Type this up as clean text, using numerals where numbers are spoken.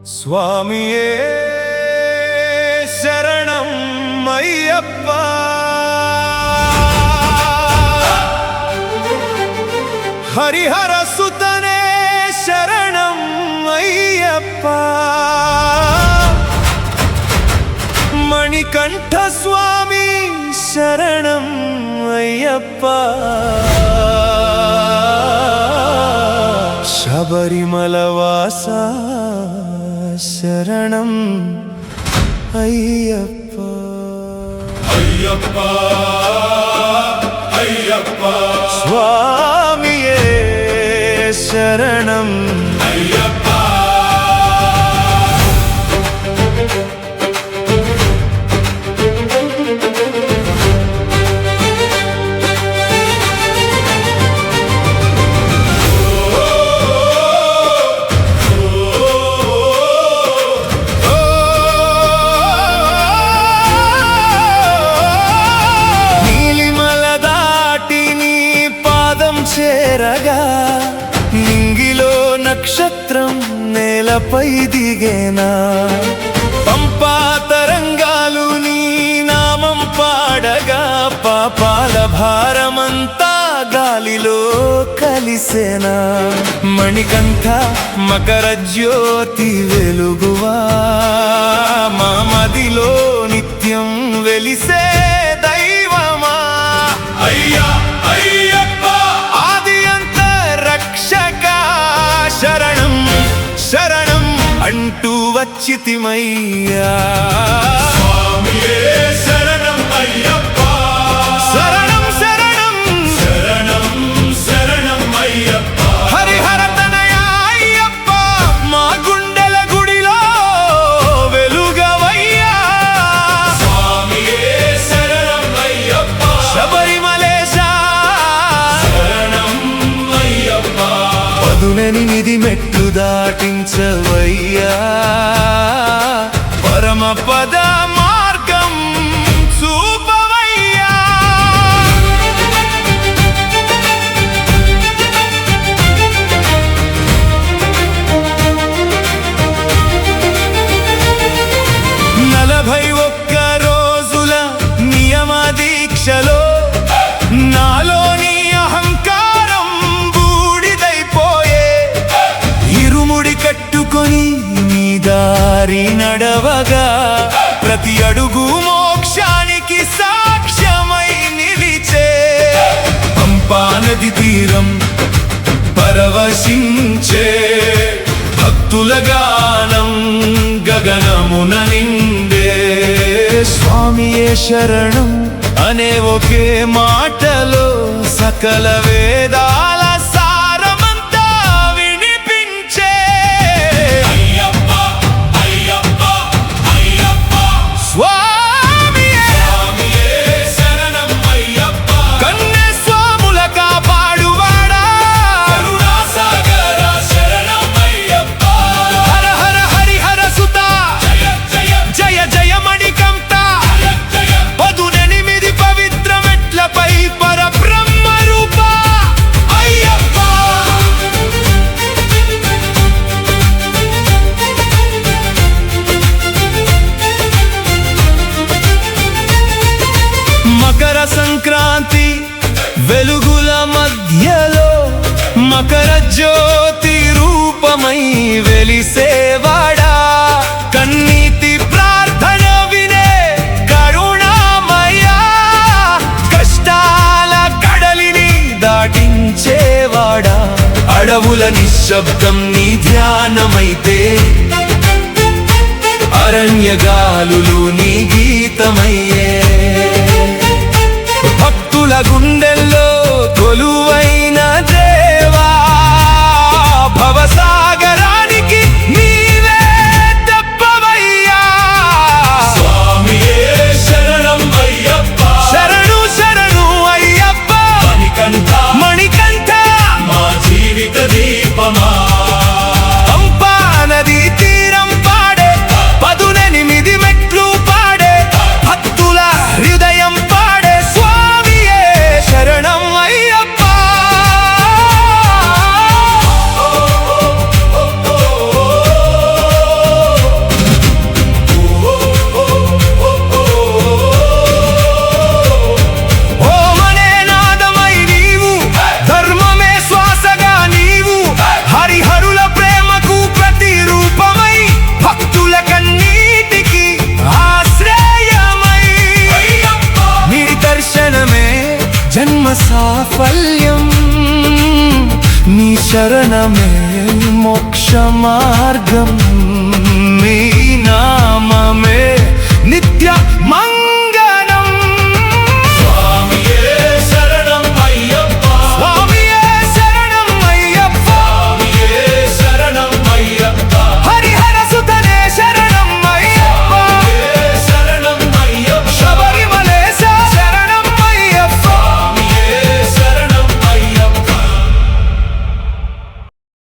స్వామియే శరణం అయ్యప్ప హరిహర సుతనే శరణం అయ్యప్ప మణికంఠ స్వామి శరణం అయ్యప్ప శబరిమల వాస శరణం అయ్యప్ప అయ్యప్ప అయ్యప్ప స్వామియే శరణం అయ్యప్ప చేరగా నింగిలో నక్షత్రం నేలపై దిగేనా పంపా తరంగాలు నీ నామం పాడగా పాపాల భారమంతా గాలిలో కలిసేనా మణికంఠ మకర జ్యోతి వెలుగువా మా మదిలో నిత్యం వెలిసే దైవమా అయ్యా అయ్యప్ప ఆది అంత రక్షక శరణం శరణం అంటూ వచ్చితిమయ్యా స్వామియే శరణం అయ్యప్ప శరణం శరణం శరణం శరణం అయ్యప్ప హరిహర తనయ అయ్యప్ప మా గుండెల గుడిలో వెలుగవయ్యా స్వామియే శరణం అయ్యప్ప శబరిమలేశ శరణం అయ్యప్ప 18 మెట్లు దాటించవయ్యా పరమ పద మార్గం చూపవయ్యా నలభై ఒక్క రోజుల నియమ దీక్షలో నాలోని అహంకారం బూడిదైపోయే ఇరుముడి కట్టుకొని నీ దారి నడవగా ప్రతి అడుగు మోక్షానికి సాక్ష్యమై నిలిచే పంపా నది తీరం పరవశించే భక్తుల గానం గగనమున నిండే స్వామియే శరణం అనే ఒకే మాటలో సకల వేదాల సారమంతా వినిపించే అయ్యప్ప అయ్యప్ప అయ్యప్ప స్వామియే స్వామియే శరణం అయ్యప్ప కన్నె స్వాముల కాపాడువాడా కరుణాసాగర శరణం అయ్యప్ప హర హర హరిహర సుత జయ జయ జయ జయ మణికంఠ జయ 18 పవిత్ర మెట్లపై పరబ్రహ్మ రూప అయ్యప్ప మకర సంక్రాంతి వెలుగుల మధ్యలో మకర జ్యోతి రూపమై వెలిసేవాడా కన్నీటి ప్రార్థన వినే కరుణామయ్యా కష్టాల కడలిని దాటించేవాడా అడవుల నిశ్శబ్దం నీ ధ్యానమైతే అరణ్యగాలులు నీ గీతమయ్యే భక్తుల గుండెల్లో కొలువైన దేవా భవసాగరానికి నీవే తప్పవయ్యా స్వామియే శరణం అయ్యప్ప శరణు శరణు అయ్యప్ప మణికంఠ మణికంఠ మా జీవిత దీపమా పంపా నది తీరం పాడే 18 మెట్లు పాడే భక్తుల హృదయం పాడే స్వామియే శరణం అయ్యప్ప ధ్యానమే మోక్ష మార్గం, మీ నామమే నిత్య